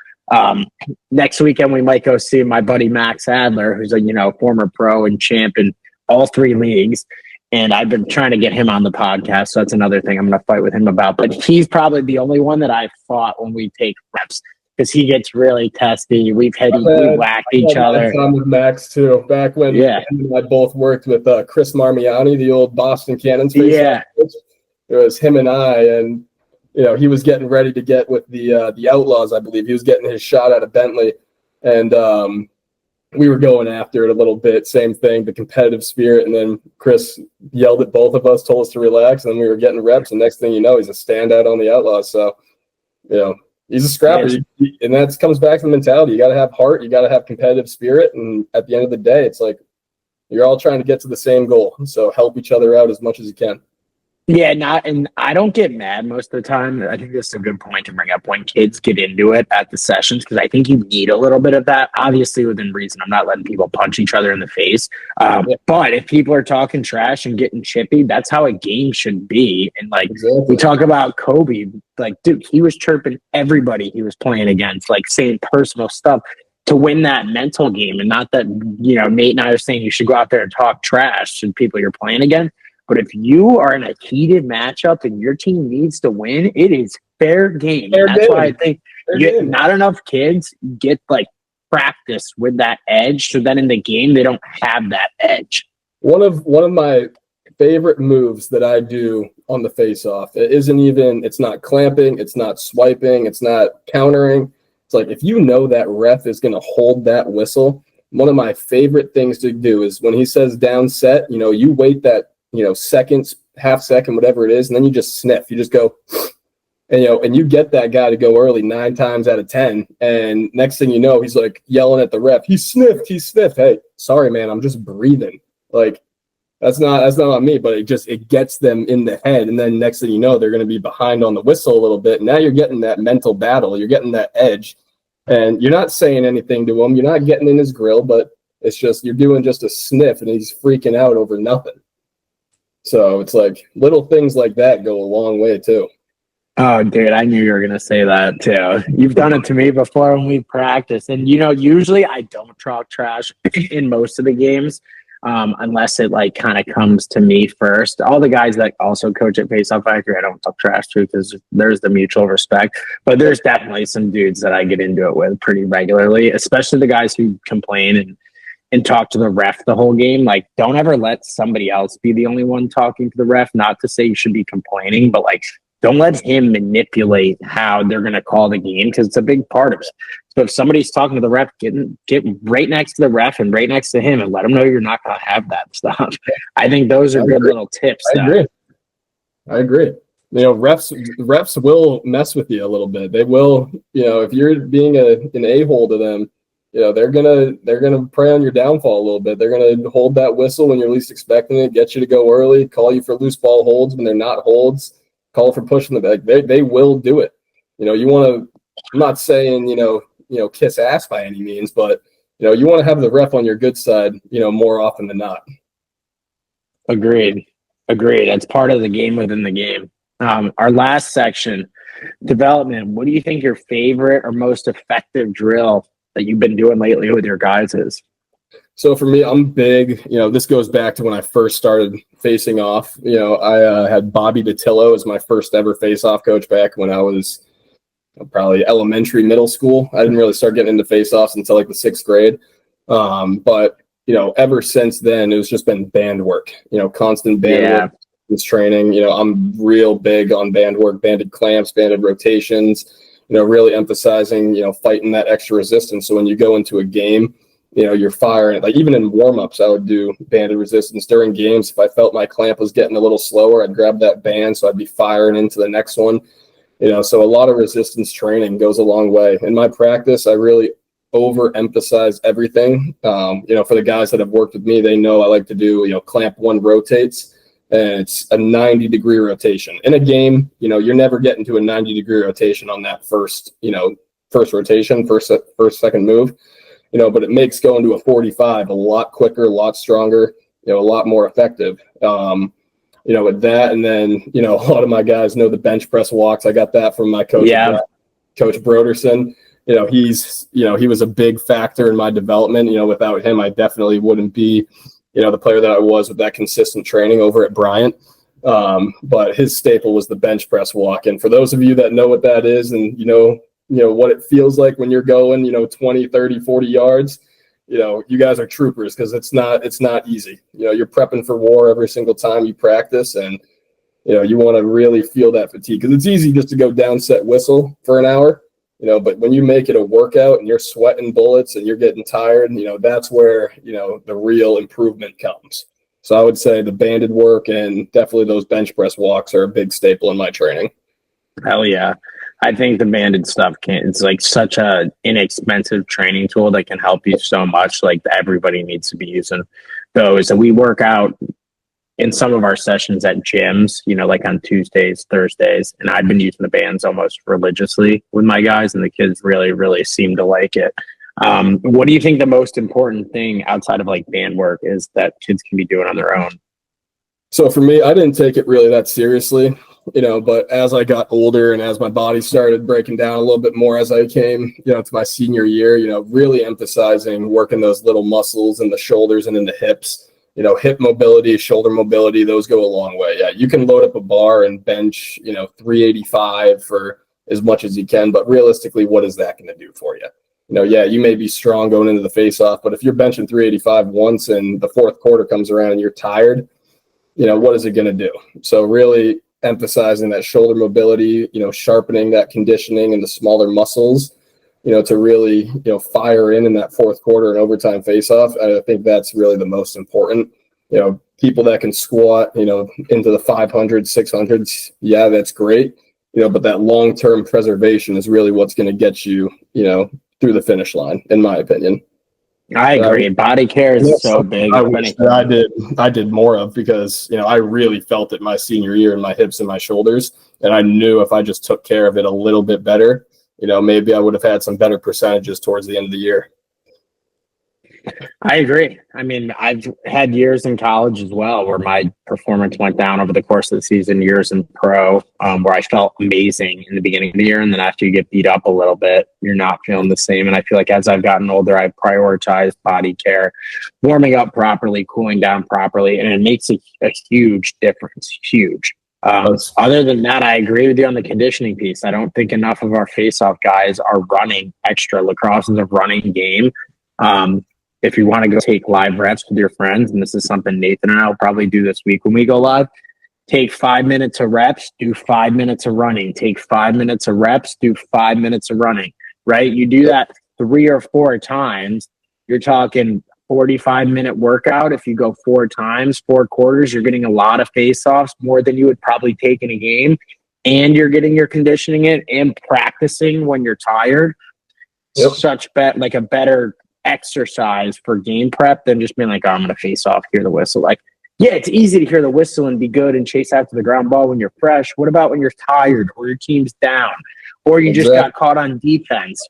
Next weekend we might go see my buddy Max Adler, who's a former pro and champ in all 3 leagues, and I've been trying to get him on the podcast, so that's another thing I'm going to fight with him about. But he's probably the only one that I fought when we take reps because he gets really testy. We whacked each other.
Time with Max too, back when him and I both worked with Chris Marmiani, the old Boston Cannons face. Yeah, it was him and I, and he was getting ready to get with the Outlaws, I believe. He was getting his shot out of Bentley, and we were going after it a little bit. Same thing, the competitive spirit. And then Chris yelled at both of us, told us to relax, and then we were getting reps. And next thing you know, he's a standout on the Outlaws. So, he's a scrapper. And that comes back to the mentality. You got to have heart. You got to have competitive spirit. And at the end of the day, it's like you're all trying to get to the same goal. So help each other out as much as you can.
Yeah, and I don't get mad most of the time. I think this is a good point to bring up when kids get into it at the sessions, because I think you need a little bit of that, obviously within reason. I'm not letting people punch each other in the face. But if people are talking trash and getting chippy, that's how a game should be. And we talk about Kobe, dude, he was chirping everybody he was playing against, saying personal stuff to win that mental game. And not that, Nate and I are saying you should go out there and talk trash to people you're playing against. But if you are in a heated matchup and your team needs to win, it is fair game. That's why I think not enough kids get practice with that edge. So then in the game, they don't have that edge.
One of my favorite moves that I do on the face-off, it's not clamping, it's not swiping, it's not countering. It's like, if you know that ref is going to hold that whistle, one of my favorite things to do is when he says down set, you wait that seconds, half second, whatever it is, and then you just sniff. You just go, and you get that guy to go early 9 times out of 10. And next thing you know, he's yelling at the ref. He sniffed. Hey, sorry, man, I'm just breathing. That's not on me, but it gets them in the head. And then next thing you know, they're going to be behind on the whistle a little bit. Now you're getting that mental battle. You're getting that edge, and you're not saying anything to him. You're not getting in his grill, but it's just you're doing just a sniff, and he's freaking out over nothing. So it's little things like that go a long way too.
Oh, dude, I knew you were going to say that too. You've done it to me before when we practice. And, usually I don't talk trash in most of the games unless it kind of comes to me first. All the guys that also coach at Face-Off Factory, I don't talk trash to because there's the mutual respect. But there's definitely some dudes that I get into it with pretty regularly, especially the guys who complain and talk to the ref the whole game. Don't ever let somebody else be the only one talking to the ref. Not to say you should be complaining, but don't let him manipulate how they're going to call the game, because it's a big part of it. So if somebody's talking to the ref, get right next to the ref and right next to him and let him know you're not going to have that stuff. I think those are good little tips.
I agree. Refs will mess with you a little bit. They will, if you're being an a-hole to them, they're gonna prey on your downfall a little bit. They're gonna hold that whistle when you're least expecting it, get you to go early, call you for loose ball holds when they're not holds. call for pushing the bag. They will do it. You want to. I'm not saying kiss ass by any means, but you want to have the ref on your good side, more often than not.
Agreed. That's part of the game within the game. Our last section, development. What do you think your favorite or most effective drill that you've been doing lately with your guys is?
So for me, I'm big. This goes back to when I first started facing off. I had Bobby DeTillo as my first ever face-off coach back when I was probably elementary, middle school. I didn't really start getting into face-offs until like the 6th grade. But ever since then, it's just been band work. Constant band work. This training. I'm real big on band work, banded clamps, banded rotations. Really emphasizing fighting that extra resistance. So when you go into a game, you're firing. Like even in warm-ups, I would do banded resistance during games. If I felt my clamp was getting a little slower, I'd grab that band, so I'd be firing into the next one. So a lot of resistance training goes a long way. In my practice, I really overemphasize everything. For the guys that have worked with me, they know I like to do, clamp 1 rotates, and it's a 90-degree rotation. In a game, you're never getting to a 90-degree rotation on that first rotation, second move. But it makes going to a 45 a lot quicker, a lot stronger, a lot more effective. With that, and then, a lot of my guys know the bench press walks. I got that from my coach, Coach Broderson. He was a big factor in my development. Without him, I definitely wouldn't be, the player that I was with that consistent training over at Bryant. But his staple was the bench press walk. And for those of you that know what that is, and what it feels like when you're going, 20, 30, 40 yards, you guys are troopers, because it's not easy. You're prepping for war every single time you practice, and you want to really feel that fatigue, because it's easy just to go down, set, whistle for an hour, but when you make it a workout and you're sweating bullets and you're getting tired, that's where the real improvement comes. So I would say the banded work and definitely those bench press walks are a big staple in my training.
Hell yeah. I think the banded stuff it's like such a inexpensive training tool that can help you so much. Like everybody needs to be using those. And we work out in some of our sessions at gyms, like on Tuesdays, Thursdays. And I've been using the bands almost religiously with my guys, and the kids really, really seem to like it. What do you think the most important thing outside of like band work is that kids can be doing on their own?
So for me, I didn't take it really that seriously. But as I got older and as my body started breaking down a little bit more as I came, to my senior year, really emphasizing working those little muscles in the shoulders and in the hips, hip mobility, shoulder mobility, those go a long way. Yeah, you can load up a bar and bench, 385 for as much as you can, but realistically, what is that going to do for you? You may be strong going into the face-off, but if you're benching 385 once and the 4th quarter comes around and you're tired, what is it going to do? So really emphasizing that shoulder mobility, sharpening that conditioning and the smaller muscles, to really, fire in that 4th quarter and overtime face-off. I think that's really the most important. People that can squat, into the 500s, 600s, yeah, that's great. But that long-term preservation is really what's going to get you, through the finish line, in my opinion.
I agree. Body care is so big.
I did more of, because I really felt it my senior year in my hips and my shoulders, and I knew if I just took care of it a little bit better, maybe I would have had some better percentages towards the end of the year.
I agree. I mean, I've had years in college as well where my performance went down over the course of the season, years in pro, where I felt amazing in the beginning of the year. And then after you get beat up a little bit, you're not feeling the same. And I feel like as I've gotten older, I've prioritized body care, warming up properly, cooling down properly. And it makes a huge difference. Huge. Other than that, I agree with you on the conditioning piece. I don't think enough of our face-off guys are running extra. Lacrosse is a running game. If you want to go take live reps with your friends, and this is something Nathan and I will probably do this week when we go live, take 5 minutes of reps, do 5 minutes of running. Take 5 minutes of reps, do 5 minutes of running, right? You do that 3 or 4 times, you're talking 45-minute workout. If you go 4 times, 4 quarters, you're getting a lot of face-offs, more than you would probably take in a game, and you're getting your conditioning in and practicing when you're tired. Yep. Like a better exercise for game prep than just being like, oh, I'm going to face off, hear the whistle. Like, Yeah, it's easy to hear the whistle and be good and chase after the ground ball when you're fresh. What about when you're tired or your team's down or you just got caught on defense?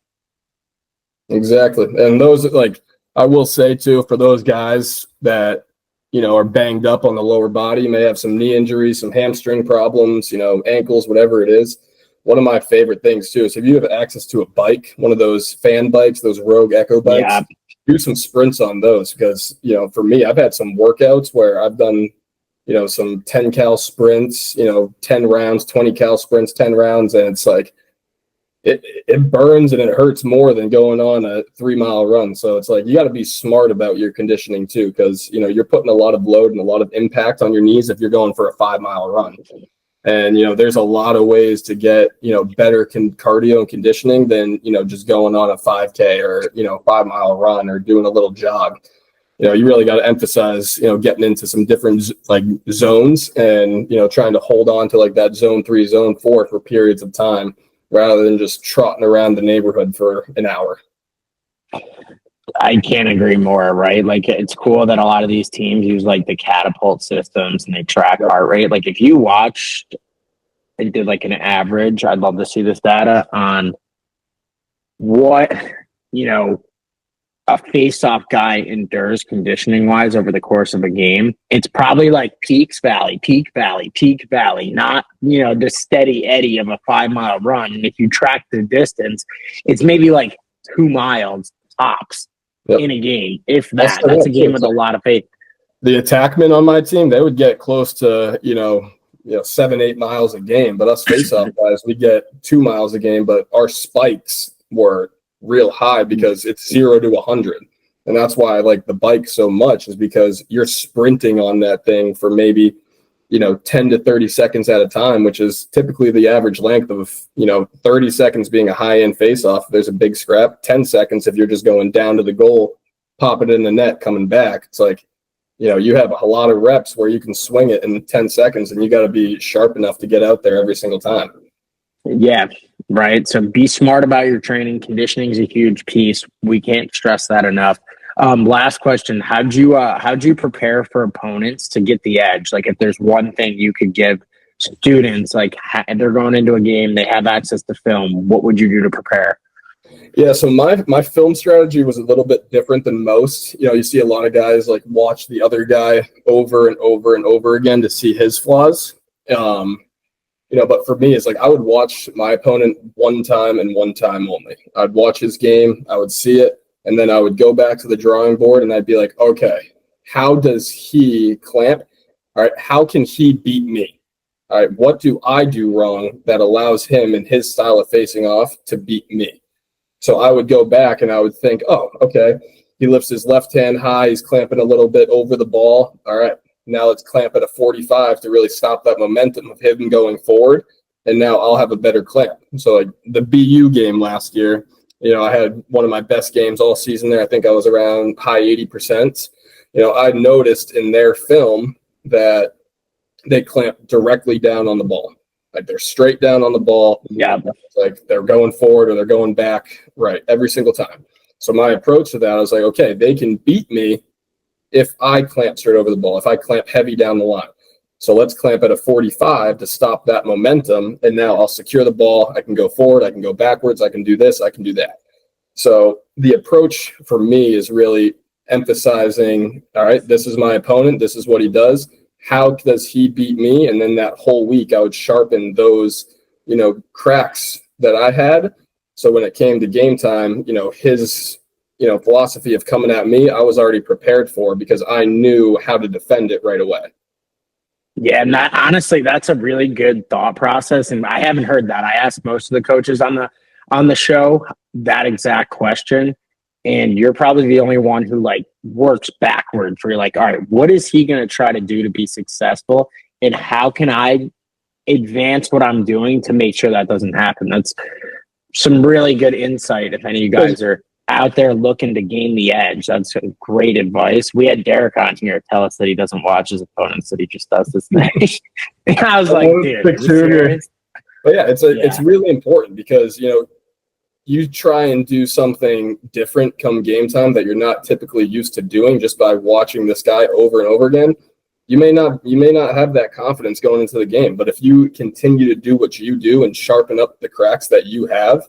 Exactly. And those, like, I will say too, for those guys that, are banged up on the lower body, may have some knee injuries, some hamstring problems, ankles, whatever it is. One of my favorite things too is if you have access to a bike, one of those fan bikes, those Rogue Echo bikes, do some sprints on those because, for me, I've had some workouts where I've done, some 10 cal sprints, 10 rounds, 20 cal sprints, 10 rounds. And it's like, it burns and it hurts more than going on a 3-mile run. So it's like you got to be smart about your conditioning too, because you're putting a lot of load and a lot of impact on your knees if you're going for a 5-mile run. And there's a lot of ways to get better cardio and conditioning than just going on a 5K or 5-mile run or doing a little jog. You really got to emphasize getting into some different like zones and trying to hold on to like that zone 3, zone 4 for periods of time, rather than just trotting around the neighborhood for an hour.
I can't agree more, right? Like, it's cool that a lot of these teams use like the catapult systems and they track heart rate. Like, if you watched and did like an average, I'd love to see this data on what, a face-off guy endures conditioning wise over the course of a game. It's probably like peak valley, not, the steady eddy of a 5-mile run. And if you track the distance, it's maybe like 2 miles tops in a game. If that, that's a game with a lot of faith.
The attackmen on my team, they would get close to, 7-8 miles a game, but us face-off guys, we get 2 miles a game, but our spikes were real high because it's 0 to 100. And that's why I like the bike so much, is because you're sprinting on that thing for maybe, 10 to 30 seconds at a time, which is typically the average length of, 30 seconds being a high-end face-off. There's a big scrap, 10 seconds if you're just going down to the goal, popping it in the net, coming back. It's like, you have a lot of reps where you can swing it in 10 seconds and you got to be sharp enough to get out there every single time.
Yeah, right. So be smart about your training. Conditioning is a huge piece. We can't stress that enough. Last question. How'd you prepare for opponents to get the edge? Like, if there's one thing you could give students, like they're going into a game, they have access to film, what would you do to prepare?
Yeah, so my film strategy was a little bit different than most. You see a lot of guys like watch the other guy over and over and over again to see his flaws. But for me, it's like I would watch my opponent one time and one time only. I'd watch his game, I would see it, and then I would go back to the drawing board and I'd be like, okay, how does he clamp? All right, how can he beat me? All right, what do I do wrong that allows him and his style of facing off to beat me? So I would go back and I would think, oh, okay, he lifts his left hand high, he's clamping a little bit over the ball. All right, now let's clamp at a 45 to really stop that momentum of him going forward. And now I'll have a better clamp. So like the BU game last year, I had one of my best games all season there. I think I was around high 80%. I noticed in their film that they clamp directly down on the ball. Like they're straight down on the ball.
Yeah.
Like they're going forward or they're going back, right, every single time. So my approach to that, I was like, okay, they can beat me if I clamp straight over the ball, if I clamp heavy down the line. So let's clamp at a 45 to stop that momentum. And now I'll secure the ball. I can go forward. I can go backwards. I can do this. I can do that. So the approach for me is really emphasizing, all right, this is my opponent. This is what he does. How does he beat me? And then that whole week I would sharpen those, cracks that I had. So when it came to game time, his, philosophy of coming at me, I was already prepared for because I knew how to defend it right away.
Yeah, and honestly, that's a really good thought process. And I haven't heard that. I asked most of the coaches on the show that exact question. And you're probably the only one who like works backwards where you're like, all right, what is he going to try to do to be successful? And how can I advance what I'm doing to make sure that doesn't happen? That's some really good insight. If any of you guys are out there looking to gain the edge, that's great advice. We had Derek on here tell us that he doesn't watch his opponents, that he just does this thing. And I was like, dude, are you serious?
But yeah, it's really important because, you try and do something different come game time that you're not typically used to doing just by watching this guy over and over again. you may not have that confidence going into the game. But if you continue to do what you do and sharpen up the cracks that you have,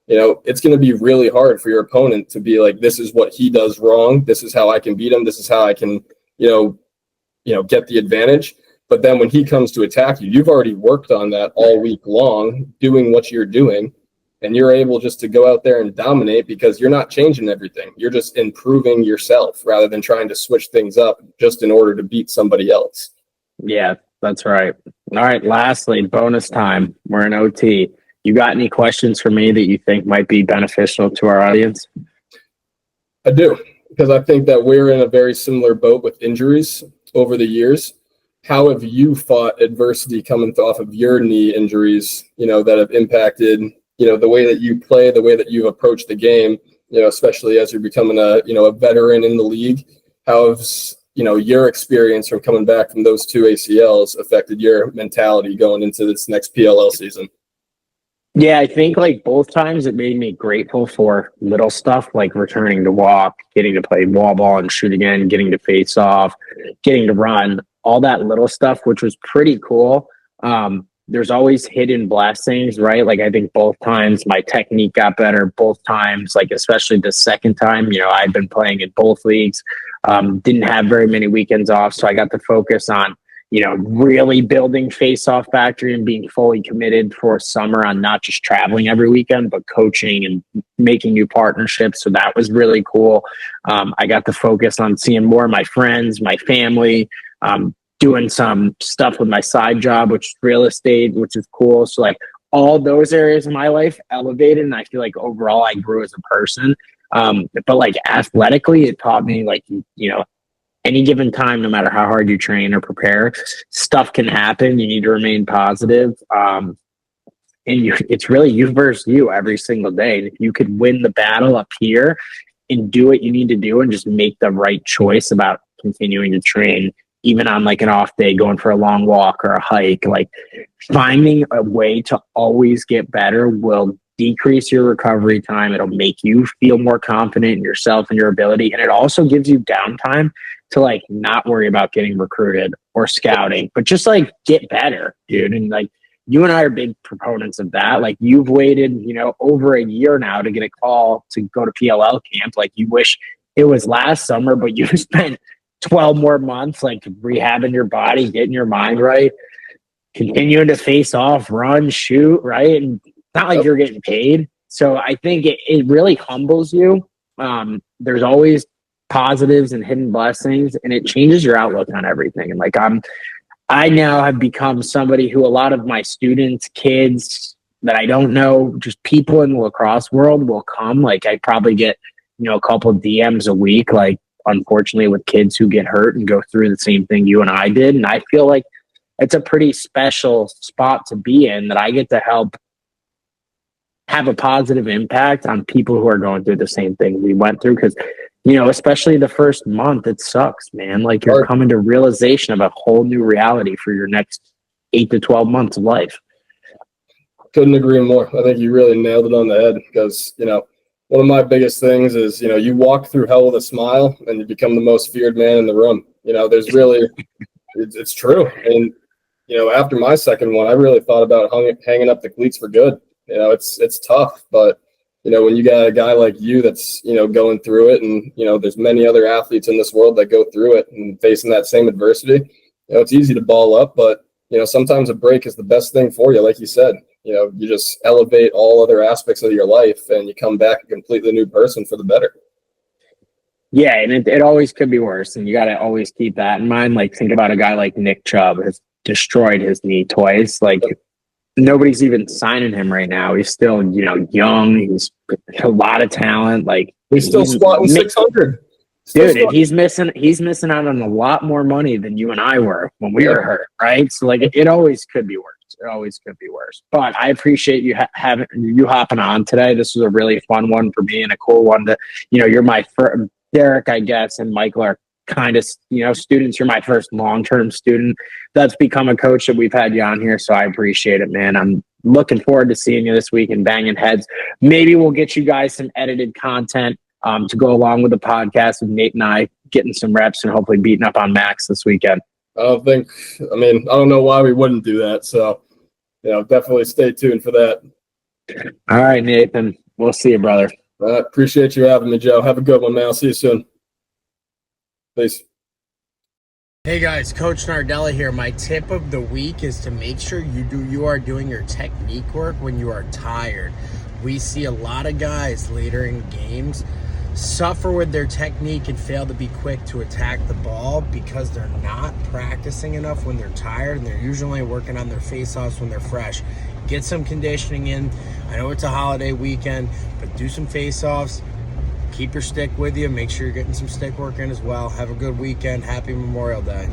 it's going to be really hard for your opponent to be like, this is what he does wrong. This is how I can beat him. This is how I can, get the advantage. But then when he comes to attack you, you've already worked on that all week long, doing what you're doing, and you're able just to go out there and dominate because you're not changing everything. You're just improving yourself rather than trying to switch things up just in order to beat somebody else.
Yeah, that's right. All right, lastly, bonus time. We're in OT. You got any questions for me that you think might be beneficial to our audience?
I do, because I think that we're in a very similar boat with injuries over the years. How have you fought adversity coming off of your knee injuries, that have impacted, the way that you play, the way that you approach the game, especially as you're becoming a veteran in the league? How has, your experience from coming back from those two ACLs affected your mentality going into this next PLL season?
Yeah, I think like both times it made me grateful for little stuff like returning to walk, getting to play wall ball and shoot again, getting to face off, getting to run, all that little stuff, which was pretty cool. There's always hidden blessings, right? Like I think both times my technique got better, both times, like especially the second time, I'd been playing in both leagues, didn't have very many weekends off. So I got to focus on really building face-off factory and being fully committed for summer on not just traveling every weekend, but coaching and making new partnerships. So that was really cool. I got to focus on seeing more of my friends, my family, doing some stuff with my side job, which is real estate, which is cool. So like all those areas of my life elevated. And I feel like overall I grew as a person. But like athletically, it taught me like, any given time, no matter how hard you train or prepare, stuff can happen. You need to remain positive. And it's really you versus you every single day. And if you could win the battle up here and do what you need to do and just make the right choice about continuing to train, even on like an off day, going for a long walk or a hike, like finding a way to always get better will decrease your recovery time. It'll make you feel more confident in yourself and your ability. And it also gives you downtime to like not worry about getting recruited or scouting, but just like get better, dude. And like you and I are big proponents of that. Like you've waited, over a year now to get a call to go to PLL camp. Like you wish it was last summer, but you spent 12 more months like rehabbing your body, getting your mind right, continuing to face off, run, shoot, right? And not like you're getting paid. So I think it really humbles you. There's always positives and hidden blessings, and it changes your outlook on everything. And like I now have become somebody who a lot of my students, kids that I don't know, just people in the lacrosse world will come. Like I probably get, a couple of DMs a week, like unfortunately with kids who get hurt and go through the same thing you and I did. And I feel like it's a pretty special spot to be in, that I get to help have a positive impact on people who are going through the same thing we went through. Because, especially the first month, it sucks, man. Like you're coming to realization of a whole new reality for your next 8 to 12 months of life.
Couldn't agree more. I think you really nailed it on the head because, one of my biggest things is, you walk through hell with a smile and you become the most feared man in the room. There's really, it's true. And, after my second one, I really thought about hanging up the cleats for good. It's tough, but when you got a guy like you that's going through it, and there's many other athletes in this world that go through it and facing that same adversity, it's easy to ball up, but sometimes a break is the best thing for you. Like you said, you just elevate all other aspects of your life and you come back a completely new person for the better.
Yeah, and it always could be worse, and you got to always keep that in mind. Like think about a guy like Nick Chubb has destroyed his knee twice. Like nobody's even signing him right now. He's still, young. He's a lot of talent. Like
he's still squatting 600.
Dude, and he's missing out on a lot more money than you and I were when we were hurt, right? So like it always could be worse. It always could be worse. But I appreciate you you hopping on today. This was a really fun one for me and a cool one to, you're my first, Derek, I guess, and Michael are kind of, students. You're my first long-term student that's become a coach that we've had you on here. So I appreciate it, man. I'm looking forward to seeing you this week and banging heads. Maybe we'll get you guys some edited content to go along with the podcast with Nate and I getting some reps and hopefully beating up on Max this weekend.
I don't know why we wouldn't do that. So, definitely stay tuned for that.
All right, Nathan. We'll see you, brother.
Appreciate you having me, Joe. Have a good one, man. I'll see you soon. Peace.
Hey guys, Coach Nardella here. My tip of the week is to make sure you are doing your technique work when you are tired. We see a lot of guys later in games suffer with their technique and fail to be quick to attack the ball because they're not practicing enough when they're tired, and they're usually working on their face-offs when they're fresh. Get some conditioning in. I know it's a holiday weekend, but do some face-offs. Keep your stick with you. Make sure you're getting some stick work in as well. Have a good weekend. Happy Memorial Day.